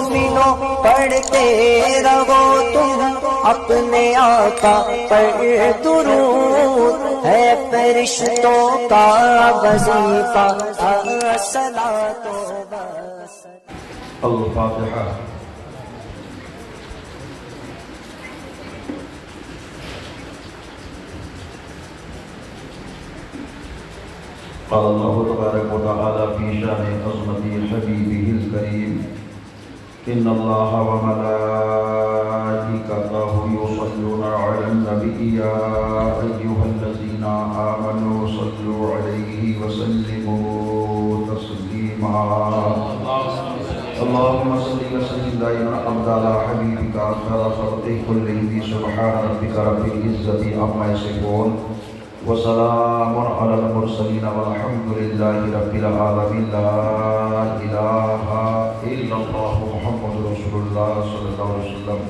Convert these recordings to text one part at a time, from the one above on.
مومنوں پڑھتے رہو تم اپنے آقا پر درود، ہے فرشتوں کا وظیفہ الصلاۃ والسلام۔ الفاتحہ۔ قال اللہ تبارک و تعالی فی شان عظمت حبیبہ الکریم ان اللہ وملائکتہ یصلون علی النبی یا ایہا الذین آمنوا صلوا علیہ وسلموا تسلیما۔ اللهم صل وسلم دائما ابدا على حبيبك خير خلق كلهم سبحان ربك رب العزة عما يصفون وسلام على المرسلين والحمد لله رب العالمين لا إله إلا الله محمد رسول الله صلى الله عليه وسلم۔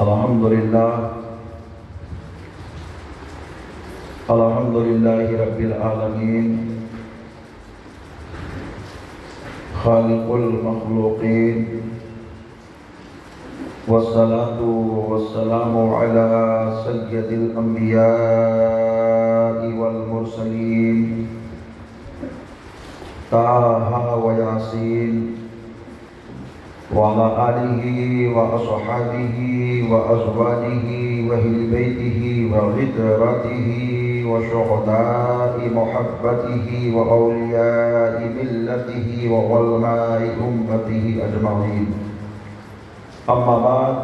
الحمد لله رب العالمين خالق المخلوقين والصلاة والسلام على سيد الأنبياء والمرسلين طه وياسين وعلى آله وأصحابه وأزواجه وأهل بيته وغدرته وشهداء محبته وأولياء ملته وعلماء أمته أجمعين، أما بعد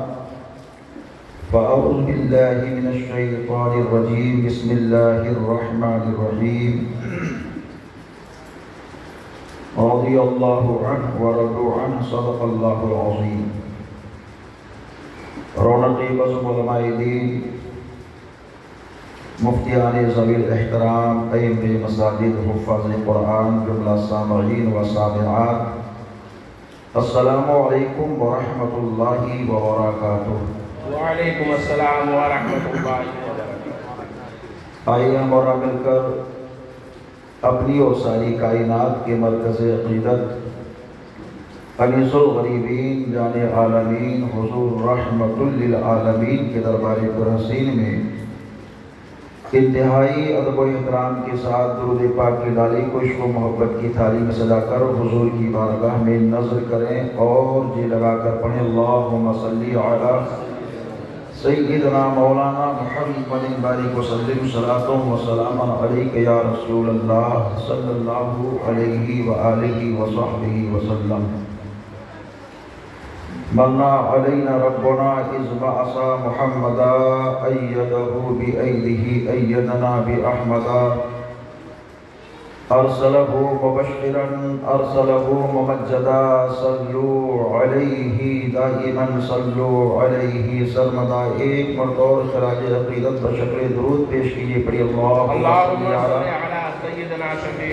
فأعوذ بالله من الشيطان الرجيم بسم الله الرحمن الرحيم رضي الله عنه ورضوا عنه صدق الله العظيم۔ رونق بزم علماء دین، مفتیان ذوی الاحترام، ائمہ مساجد، حفاظ قرآن، جملہ سامعین و سامعات، السلام علیکم ورحمۃ اللہ وبرکاتہ۔ وعلیکم السلام ورحمۃ اللہ وبرکاتہ۔ آئیے ہم اور مل کر اپنی اور ساری کائنات کے مرکز عقیدت انیس الغریبین جان عالمین حضور رحمت للعالمین کے دربار پر حسین میں انتہائی ادب و احترام کے ساتھ درود پاک کی ڈالی کو عشق و محبت کی تھالی میں سجا کر حضور کی بارگاہ میں نظر کریں اور جی لگا کر پڑھیں اللہم صلی علی سیدنا مولانا محمد بارک وسلم صلاۃ و سلام علیک یا رسول اللہ صلی اللہ علیہ وآلہ وصحبہ وسلم۔ منا علینا ربنا اذ بعث محمدا ایدہ بایدہ ایدنا باحمدا ارسلہ مبشرا ارسلہ ممجدا صلوا علیہ دائما صلوا علیہ سرمدا۔ ایک مرتبہ خراج عقیدت بشکل درود پیش کیجئے، پڑھی اللہم صلی علی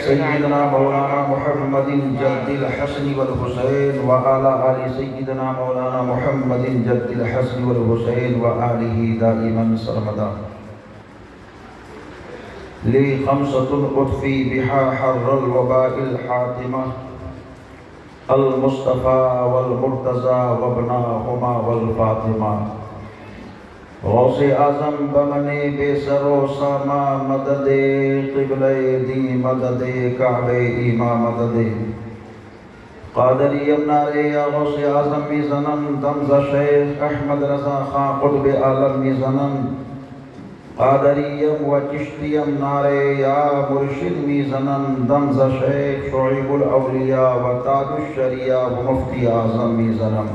سیدنا مولانا محمد جد الحسن والحسین وعلی آل سیدنا مولانا محمد جد الحسن والحسین وآلہ دائما سرمدا۔ لی خمسۃ اطفی بہا حر الوباء الحاتمہ المصطفیٰ والمرتضیٰ وابناہما والفاطمہ۔ غوث اعظم بمن بے سر و ساما مدد قبلہ دی مدد کعبہ ایما مدد۔ قادری امنار یا غوث اعظم می زنم دمزہ شیخ احمد رضا خان قطب عالم می زنم۔ قادریم و چشتیم نارے یا مرشد می زنم دمزہ شیخ شعیب الاولیاء و تاج الشریعہ و مفتی اعظم می زنم۔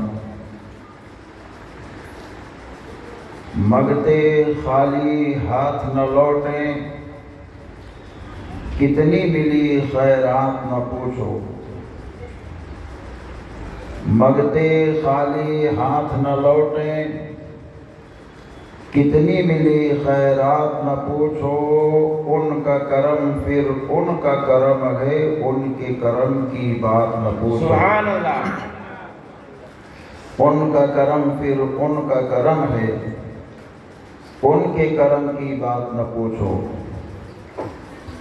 مگتے خالی ہاتھ نہ لوٹیں، کتنی ملی خیرات نہ پوچھو۔ مگتے خالی ہاتھ نہ لوٹیں، کتنی ملی خیرات نہ پوچھو۔ ان کا کرم پھر ان کا کرم ہے، ان کے کرم کی بات نہ پوچھو۔ سبحان اللہ۔ ان کا کرم پھر ان کا کرم ہے، ان کے کرم کی بات نہ پوچھو۔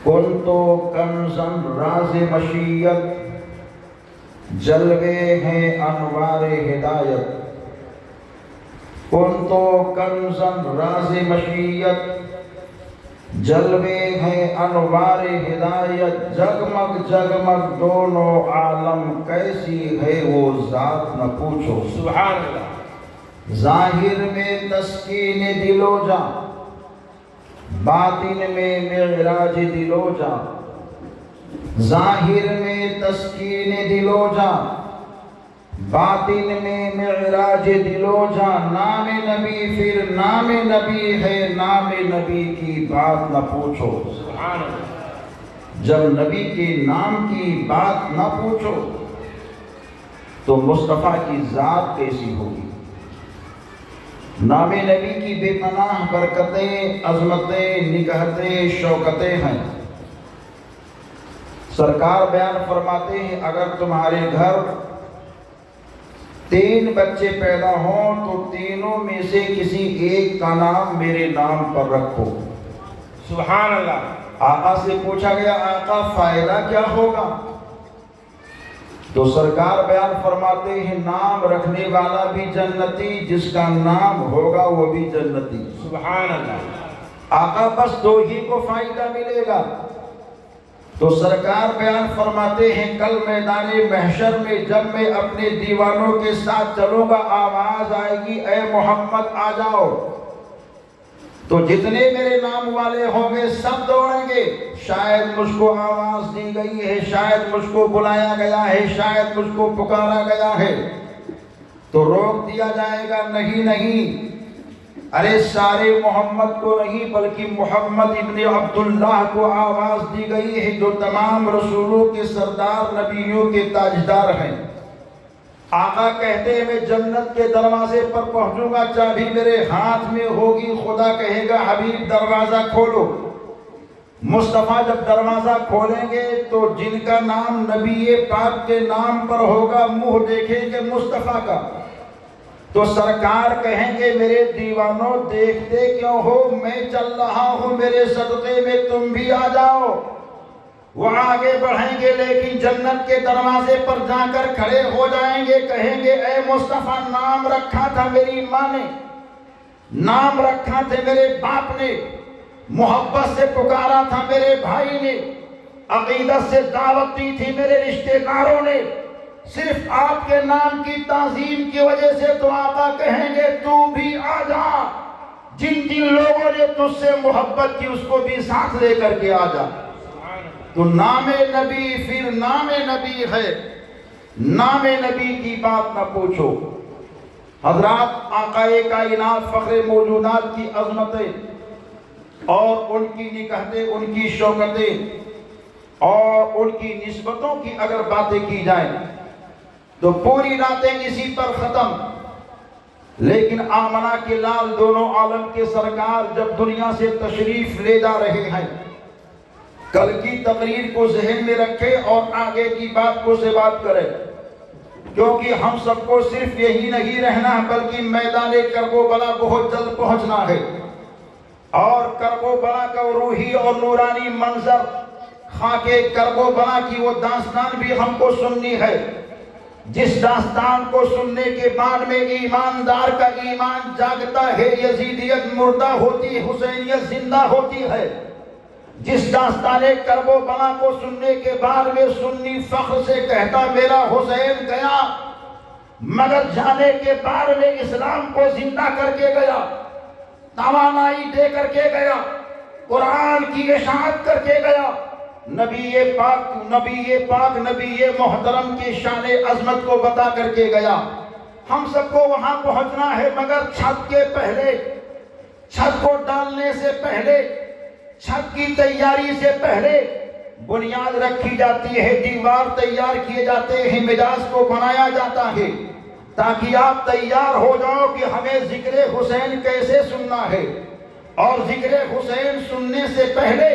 کن تو کنزن راز مشیت جلوے ہیں انوار ہدایت، کن تو کنزن راز مشیت، جلوے ہیں انوار ہدایت، جگمگ جگمگ دونوں عالم، کیسی ہے وہ ذات نہ پوچھو۔ سبحان اللہ۔ ظاہر میں تسکین دل و جاں، باطن میں معراج دل و جاں، ظاہر میں تسکین دل و جاں، باطن میں معراج دل و جاں، نام نبی پھر نام نبی ہے، نام نبی کی بات نہ پوچھو۔ سبحان اللہ۔ جب نبی کے نام کی بات نہ پوچھو تو مصطفیٰ کی ذات کیسی ہوگی؟ نام نبی کی بے پناہ برکتیں، عظمتیں، نکہتیں، شوکتیں ہیں۔ سرکار بیان فرماتے ہیں اگر تمہارے گھر 3 بچے پیدا ہوں تو تینوں میں سے کسی ایک کا نام میرے نام پر رکھو۔ سبحان اللہ۔ آقا سے پوچھا گیا آقا فائدہ کیا ہوگا؟ تو سرکار بیان فرماتے ہیں نام رکھنے والا بھی جنتی، جس کا نام ہوگا وہ بھی جنتی۔ سبحان اللہ۔ آقا بس 2 ہی کو فائدہ ملے گا؟ تو سرکار بیان فرماتے ہیں کل میدان محشر میں جب میں اپنے دیوانوں کے ساتھ چلوں گا، آواز آئے گی اے محمد آ جاؤ، تو جتنے میرے نام والے ہوں گے سب دوڑیں گے، شاید مجھ کو آواز دی گئی ہے، شاید مجھ کو بلایا گیا ہے، شاید مجھ کو پکارا گیا ہے، تو روک دیا جائے گا نہیں نہیں، ارے سارے محمد کو نہیں بلکہ محمد ابن عبداللہ کو آواز دی گئی ہے جو تمام رسولوں کے سردار، نبیوں کے تاجدار ہیں۔ آقا کہتے ہیں میں جنت کے دروازے پر پہنچوں گا، چابی میرے ہاتھ میں ہوگی، خدا کہے گا حبیب دروازہ کھولو۔ مصطفیٰ جب دروازہ کھولیں گے تو جن کا نام نبی پاک کے نام پر ہوگا منہ دیکھیں گے مصطفیٰ کا، تو سرکار کہیں گے میرے دیوانوں دیکھتے کیوں ہو، میں چل رہا ہوں میرے صدقے میں تم بھی آ جاؤ۔ وہ آگے بڑھیں گے لیکن جنت کے دروازے پر جا کر کھڑے ہو جائیں گے، کہیں گے اے مصطفیٰ نام رکھا تھا میری ماں نے، نام رکھا تھا میرے باپ نے، محبت سے پکارا تھا میرے بھائی نے، عقیدت سے دعوت دی تھی میرے رشتہ داروں نے، صرف آپ کے نام کی تعظیم کی وجہ سے تو آقا کہیں گے تو بھی آ جا، جن جن لوگوں نے تجھ سے محبت کی اس کو بھی ساتھ لے کر کے آ جا۔ تو نام نبی پھر نام نبی ہے، نام نبی کی بات نہ پوچھو۔ حضرات آقا کائنات فخر موجودات کی عظمتیں اور ان کی نکہتیں، ان کی شوکتیں اور ان کی نسبتوں کی اگر باتیں کی جائیں تو پوری راتیں اسی پر ختم، لیکن آمنہ کے لال دونوں عالم کے سرکار جب دنیا سے تشریف لے جا رہے ہیں، کل کی تقریر کو ذہن میں رکھے اور آگے کی بات کو سے بات کرے، کیونکہ ہم سب کو صرف یہی نہیں رہنا بلکہ میدان کرب و بلا بہت جلد پہنچنا ہے، اور کرب و بلا کا روحی اور نورانی منظر، خاک کرب و بلا کی وہ داستان بھی ہم کو سننی ہے، جس داستان کو سننے کے بعد میں ایماندار کا ایمان جاگتا ہے، یزیدیت مردہ ہوتی، حسینیت زندہ ہوتی ہے، جس داستان کرب و بلا کو سننے کے بعد میں سنی فخر سے کہتا میرا حسین گیا مگر جانے کے بعد میں اسلام کو زندہ کر کے گیا، توانائی دے کر کے گیا، قرآن کی اشاعت کر کے گیا، نبی پاک نبی محترم کی شان عظمت کو بتا کر کے گیا۔ ہم سب کو وہاں پہنچنا ہے مگر چھت کے پہلے، چھت کو ڈالنے سے پہلے، چھت کی تیاری سے پہلے بنیاد رکھی جاتی ہے، دیوار تیار کیے جاتے ہیں، مجاز کو بنایا جاتا ہے تاکہ آپ تیار ہو جاؤ کہ ہمیں ذکر حسین کیسے سننا ہے، اور ذکر حسین سننے سے پہلے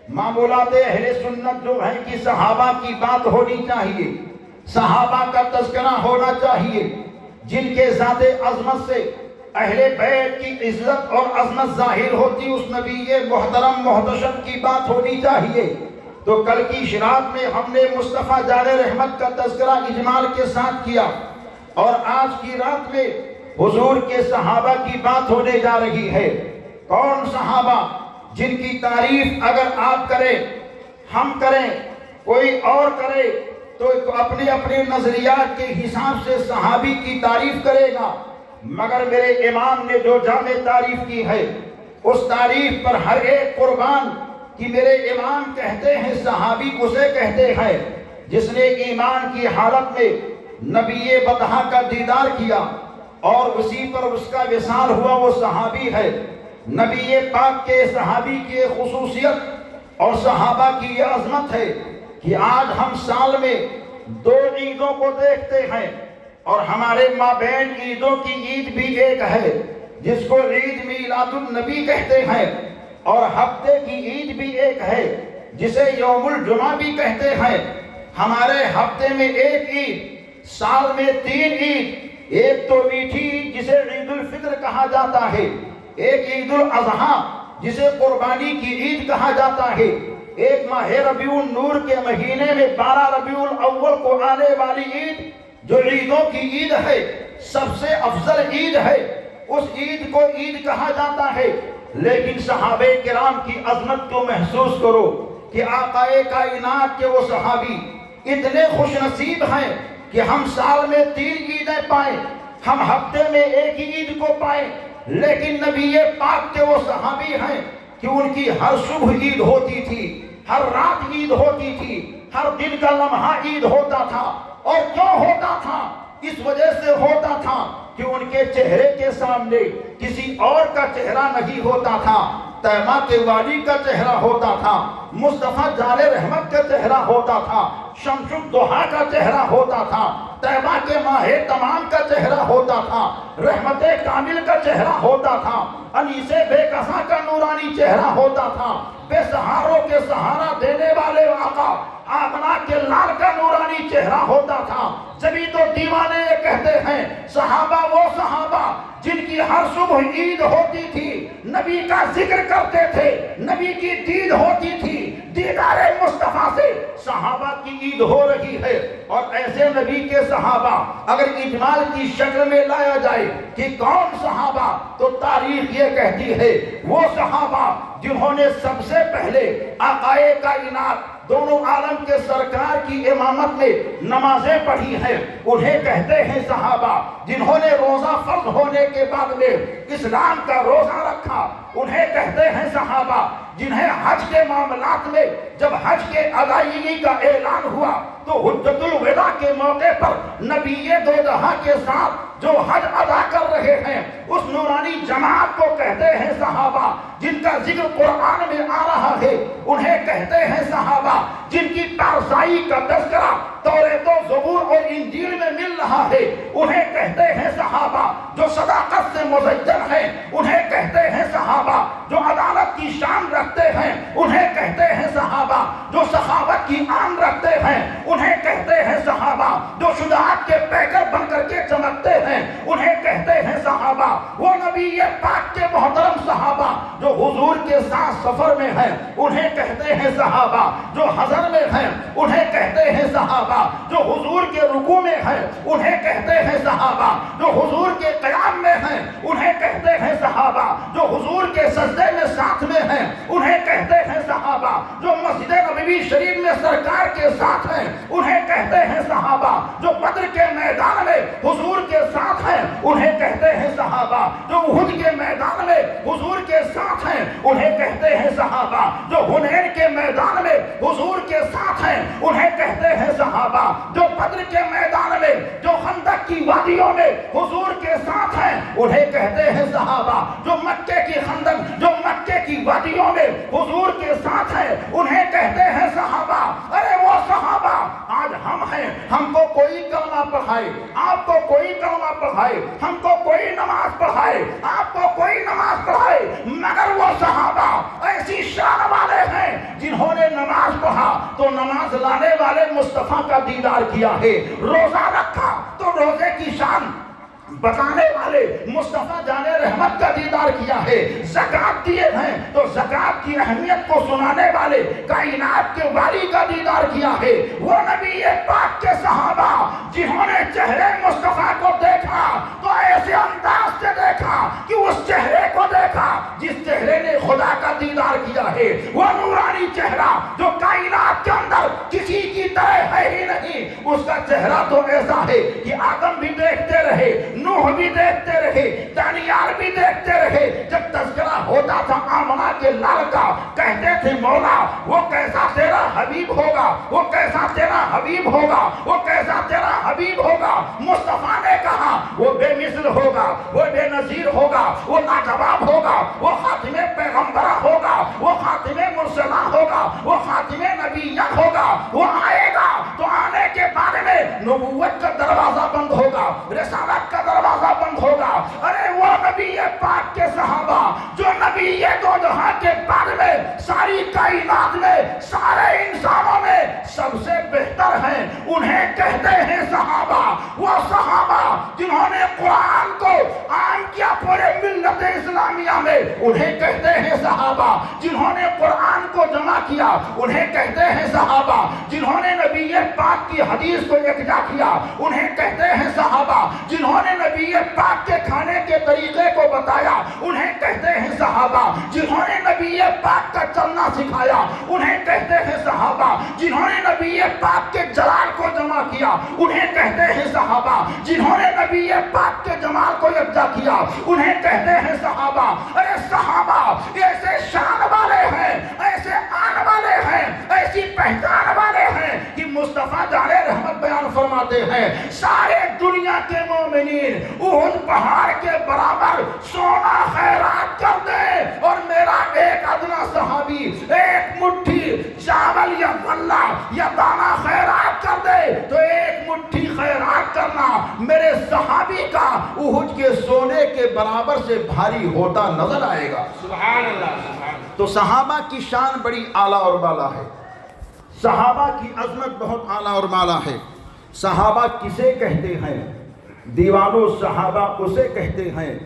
معمولات اہل سنت جو ہیں کہ صحابہ کی بات ہونی چاہیے، صحابہ کا تذکرہ ہونا چاہیے، جن کے ذات عظمت سے اہل بیت کی عزت اور عظمت ظاہر ہوتی، اس نبی محترم محتشم کی بات ہونی چاہیے، تو کل کی شرات میں ہم نے مصطفیٰ جان رحمت کا تذکرہ اجمال کے ساتھ کیا، اور آج کی رات میں حضور کے صحابہ کی بات ہونے جا رہی ہے۔ کون صحابہ جن کی تعریف اگر آپ کریں، ہم کریں، کوئی اور کرے تو اپنے اپنے نظریات کے حساب سے صحابی کی تعریف کرے گا، مگر میرے امام نے جو جامع تعریف کی ہے اس تعریف پر ہر ایک قربان کہ میرے امام کہتے ہیں صحابی اسے کہتے ہیں جس نے ایمان کی حالت میں نبی بطحا کا دیدار کیا اور اسی پر اس کا وصال ہوا، وہ صحابی ہے۔ نبی پاک کے صحابی کی خصوصیت اور صحابہ کی یہ عظمت ہے کہ آج ہم سال میں 2 عیدوں کو دیکھتے ہیں، اور ہمارے مابین عیدوں کی عید بھی ایک ہے جس کو عید میلاد النبی کہتے ہیں، اور ہفتے کی عید بھی ایک ہے جسے یوم الجمعہ بھی کہتے ہیں۔ ہمارے ہفتے میں ایک عید، سال میں 3 عید، ایک تو میٹھی عید جسے عید الفطر کہا جاتا ہے، ایک عید الاضحیٰ جسے قربانی کی عید کہا جاتا ہے، ایک ماہ ربیع النور کے مہینے میں 12 ربیع الاول کو آنے والی عید جو عیدوں کی عید ہے، سب سے افضل عید ہے، اس عید کو عید کہا جاتا ہے۔ لیکن صحابہ کرام کی عظمت کو محسوس کرو کہ آقا کائنات کے وہ صحابی اتنے خوش نصیب ہیں کہ ہم سال میں 3 عیدیں پائیں، ہم ہفتے میں ایک ہی عید کو پائیں، لیکن نبی پاک کے وہ صحابی ہیں کہ ان کی ہر صبح عید ہوتی تھی، ہر رات عید ہوتی تھی، ہر دن کا لمحہ عید ہوتا تھا۔ اور کیوں ہوتا تھا؟ اس وجہ سے ہوتا تھا کہ ان کے چہرے کے سامنے کسی اور کا چہرہ نہیں ہوتا تھا، تیمہ کے والی کا چہرہ ہوتا تھا، مصطفیٰ جان رحمت کا چہرہ ہوتا تھا، شمس الضحیٰ کا چہرہ ہوتا تھا، طیبہ کے ماہ تمام کا چہرہ ہوتا تھا، رحمت کامل کا چہرہ ہوتا تھا، انیس بے کساں کا نورانی چہرہ ہوتا تھا، بے سہاروں کے سہارا دینے والے آقا آمنہ کے لال کا نورانی چہرہ ہوتا تھا۔ جبھی تو دیوانے یہ کہتے ہیں صحابہ وہ صحابہ جن کی ہر صبح عید ہوتی تھی، نبی کا ذکر کرتے تھے، نبی کی دید ہوتی تھی، دیدار مصطفیٰ سے صحابہ کی عید ہو رہی ہے۔ اور ایسے نبی کے صحابہ اگر اجمال کی شکل میں لایا جائے کہ کون صحابہ، تو تاریخ یہ کہتی ہے وہ صحابہ جنہوں نے سب سے پہلے آقا کائنات دونوں عالم کے سرکار کی امامت میں نمازیں پڑھی ہیں، انہیں کہتے ہیں صحابہ۔ جنہوں نے روزہ فرض ہونے کے بعد میں اسلام کا روزہ رکھا، انہیں کہتے ہیں صحابہ۔ جنہیں حج کے معاملات میں جب حج کے ادائیگی کا اعلان ہوا تو حجۃ الوداع کے موقع پر نبی دو جہاں کے ساتھ جو حج ادا کر رہے ہیں اس نورانی جماعت کو کہتے ہیں صحابہ۔ جن کا ذکر قرآن میں آ رہا ہے انہیں کہتے ہیں صحابہ۔ جن کی پارسائی کا تذکرہ توریت و زبور اور انجیل میں مل رہا ہے انہیں کہتے ہیں صحابہ۔ جو صداقت سے مزین ہیں انہیں کہتے ہیں صحابہ۔ جو عدالت کی شان رکھتے ہیں انہیں کہتے ہیں صحابہ۔ جو سخاوت کی آن رکھتے ہیں انہیں کہتے ہیں صحابہ۔ جو شجاعت کے پیکر بن کر کے چمکتے ہیں انہیں کہتے ہیں صحابہ۔ وہ نبی پاک کے محترم صحابہ جو حضور کے ساتھ سفر میں ہیں انہیں کہتے ہیں صحابہ۔ جو حضر میں ہیں انہیں کہتے ہیں صحابہ۔ جو حضور کے رکوع میں ہیں انہیں کہتے ہیں صحابہ۔ جو حضور کے قیام میں ہیں انہیں کہتے ہیں صحابہ۔ جو حضور کے سجدے میں ساتھ میں ہیں انہیں کہتے ہیں صحابہ۔ جو مسجد نبوی شریف میں سرکار کے ساتھ ہیں انہیں کہتے ہیں صحابہ۔ جو بدر کے میدان میں حضور کے ساتھ ہیں انہیں کہتے ہیں صحابہ۔ جو احد کے میدان میں حضور کے ساتھ ہیں انہیں کہتے ہیں صحابہ۔ جو حنین کے میدان میں حضور کے ساتھ ہیں انہیں کہتے ہیں صحابہ۔ جو بدر کے میدان میں جو خندق کی وادیوں میں حضور کے ساتھ ہیں انہیں کہتے ہیں صحابہ۔ جو مکے کی خندق جو مکے کی وادیوں میں حضور کے ساتھ ہیں انہیں کہتے ہیں صحابہ۔ ارے وہ صحابہ آج ہم ہیں، ہم کو کوئی کلمہ پڑھائے، آپ کو کوئی کلمہ پڑھائے، ہم کو کوئی نماز پڑھائے، آپ کو کوئی نماز پڑھائے، مگر وہ صحابہ ایسی شان والے ہیں جنہوں نے نماز پڑھا تو نماز لانے والے مصطفیٰ کا دیدار کیا ہے، روزہ رکھا تو روزے کی شان بتانے والے مصطفیٰ جان رحمت کا دیدار کیا ہے، زکوٰۃ دیے ہیں تو زکوٰۃ کی اہمیت کو سنانے والے کائنات کے والی کا دیدار کیا ہے، وہ نبی پاک کے صحابہ جنہوں نے چہرے مصطفیٰ کو دیکھا تو ایسے انداز سے دیکھا کہ اس چہرے کو دیکھا جس چہرے نے خدا کا دیدار کیا ہے، وہ نورانی چہرہ جو کائنات کے اندر کسی کی طرح ہے ہی نہیں، اس کا چہرہ تو ایسا ہے کہ آدم بھی دیکھتے رہے، نوح بھی دیکھتے رہے، دانیال بھی دیکھتے رہے۔ جب تذکرہ ہوتا تھا آمنہ کے لال کا کہتے تھے مولا وہ کیسا تیرا حبیب ہوگا، وہ کیسا تیرا حبیب ہوگا، وہ کیسا تیرا حبیب ہوگا۔ مصطفیٰ نے کہا وہ بے مثل ہوگا، وہ بے نظیر ہوگا، وہ لاجواب ہوگا، وہ خاتم پیغمبرہ ہوگا، وہ خاتم مرسلہ ہوگا، وہ خاتم نبیت ہوگا۔ وہ آئے گا تو آنے کے بارے میں نبوت کا دروازہ بند ہوگا، رسالت کا دروازہ بند ہوگا۔ ارے وہ نبی پاک کے صحابہ جو نبی دو جہاں کے بارے میں ساری کائنات میں سارے انسانوں میں سب سے بہتر ہیں، انہیں کہتے ہیں صحابہ۔ وہ صحابہ جنہوں نے قرآن کو عام کیا پورے ملت اسلامیہ میں، انہیں کہتے ہیں صحابہ۔ جنہوں نے قرآن کو جمع کیا انہیں کہتے ہیں صحابہ۔ جنہوں نے نبی پاک کی حدیث کو یکجا کیا انہیں کہتے ہیں صحابہ۔ جنہوں نے نبی پاک کے کھانے کے طریقے کو بتایا انہیں کہتے ہیں صحابہ۔ جنہوں نے نبی پاک کا چلنا سکھایا انہیں کہتے ہیں صحابہ۔ جنہوں نے نبی پاک کے جلال کو جمع کیا انہیں کہتے ہیں صحابہ۔ جنہوں نے نبی پاک کے جمال کو یکجا کیا انہیں کہتے ہیں صحابہ۔ ارے صحابہ ایسے شان والے ہیں، ایسے آن والے ہیں، ایسی پہچان والے ہیں کہ مصطفیٰ جان رحمت بیان فرماتے ہیں سارے دنیا کے مومنین احد پہاڑ کے برابر سونا خیرات کر دے اور میرا ایک ادنا صحابی ایک مٹھی چاول یا غلہ یا دانہ خیرات کر دے تو ایک مٹھی خیرات کرنا میرے صحابی کا احد کے سونے کے برابر سے بھاری ہوتا نظر آئے گا۔ سبحان اللہ، سبحان اللہ۔ تو صحابہ کی شان بڑی اعلیٰ اور بالا ہے، صحابہ کی عظمت بہت اعلیٰ اور بالا ہے۔ صحابہ کسے کہتے ہیں؟ دیوانو صحابہ اسے کہتے ہیں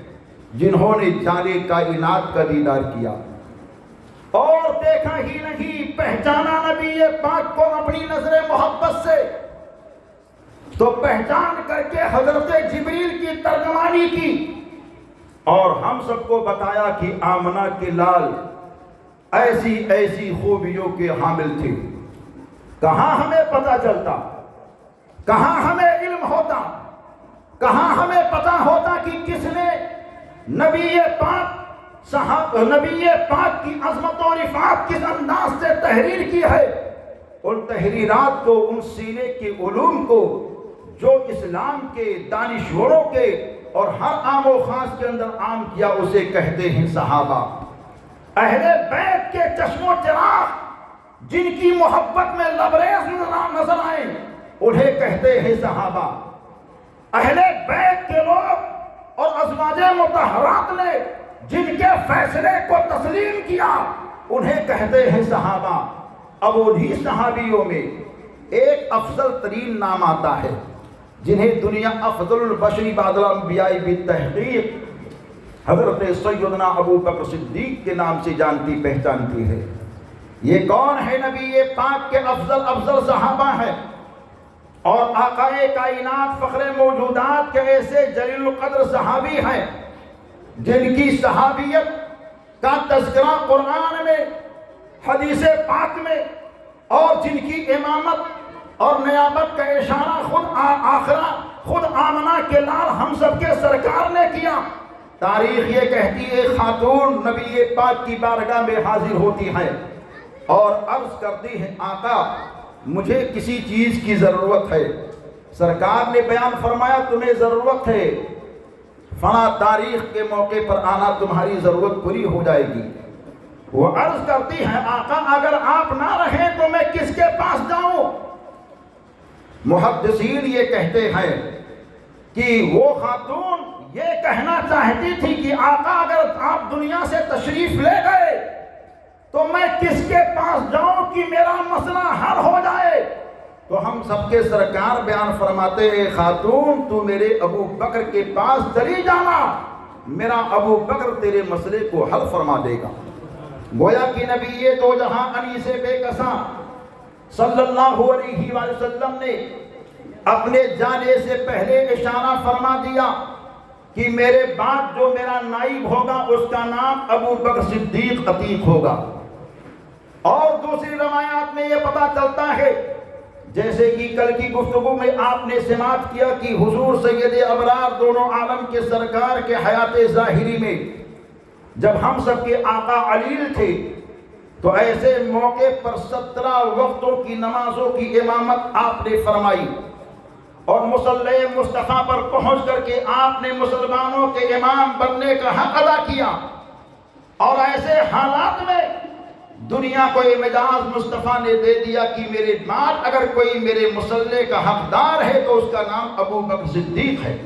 جنہوں نے جانے کائنات کا دیدار کیا اور دیکھا ہی نہیں، پہچانا نبی پاک کو اپنی نظر محبت سے، تو پہچان کر کے حضرت جبریل کی ترجمانی کی اور ہم سب کو بتایا کہ آمنہ کے لال ایسی ایسی خوبیوں کے حامل تھے۔ کہاں ہمیں پتہ چلتا، کہاں ہمیں علم ہوتا، کہاں ہمیں پتہ ہوتا کہ کس نے نبی پاک کی عظمت و رفعت کس انداز سے تحریر کی ہے۔ ان تحریرات کو، ان سینے کے علوم کو جو اسلام کے دانشوروں کے اور ہر عام و خاص کے اندر عام کیا، اسے کہتے ہیں صحابہ۔ اہل بیت کے چشم و چراغ جن کی محبت میں لبریز نظر آئیں انہیں کہتے ہیں صحابہ۔ اہل بیت کے لوگ اور ازواج مطہرات نے جن کے فیصلے کو تسلیم کیا انہیں کہتے ہیں صحابہ۔ اب انہی صحابیوں میں ایک افضل ترین نام آتا ہے جنہیں دنیا افضل البشری بعد الانبیاء بالتحقیق حضرت سیدنا ابو بکر صدیق کے نام سے جانتی پہچانتی ہے۔ یہ کون ہے؟ نبی پاک کے افضل صحابہ ہیں اور آقا کائنات فخر موجودات کے ایسے جلیل القدر صحابی ہیں جن کی صحابیت کا تذکرہ قرآن میں، حدیث پاک میں، اور جن کی امامت اور نیابت کا اشارہ خود آمنہ کے لال ہم سب کے سرکار نے کیا۔ تاریخ یہ کہتی ہے خاتون نبی پاک کی بارگاہ میں حاضر ہوتی ہیں اور عرض کرتی ہیں آقا مجھے کسی چیز کی ضرورت ہے۔ سرکار نے بیان فرمایا تمہیں ضرورت ہے، فلاں تاریخ کے موقع پر آنا، تمہاری ضرورت پوری ہو جائے گی۔ وہ عرض کرتی ہیں آقا اگر آپ نہ رہیں تو میں کس کے پاس جاؤں؟ محدثین یہ کہتے ہیں کہ وہ خاتون یہ کہنا چاہتی تھی کہ آقا اگر آپ دنیا سے تشریف لے گئے تو میں کس کے پاس جاؤں کہ میرا مسئلہ حل ہو جائے؟ تو ہم سب کے سرکار بیان فرماتے ہیں خاتون تو میرے ابو بکر کے پاس چلی جانا، میرا ابو بکر تیرے مسئلے کو حل فرما دے گا۔ گویا کہ نبی دو جہاں انیس بے کساں صلی اللہ علیہ وآلہ وسلم نے اپنے جانے سے پہلے اشارہ فرما دیا کہ میرے بعد جو میرا نائب ہوگا اس کا نام ابو بکر صدیق عتیق ہوگا۔ اور دوسری روایات میں یہ پتہ چلتا ہے، جیسے کہ کل کی گفتگو میں آپ نے سماعت کیا کہ حضور سید ابرار دونوں عالم کے سرکار کے حیات ظاہری میں جب ہم سب کے آقا علیل تھے تو ایسے موقع پر 17 وقتوں کی نمازوں کی امامت آپ نے فرمائی، اور مصلی مصطفیٰ پر پہنچ کر کے آپ نے مسلمانوں کے امام بننے کا حق ادا کیا۔ اور ایسے حالات میں دنیا کو یہ مجاز مصطفیٰ نے دے دیا کہ میرے بعد اگر کوئی میرے مصلی کا حقدار ہے تو اس کا نام ابو بکر صدیق ہے۔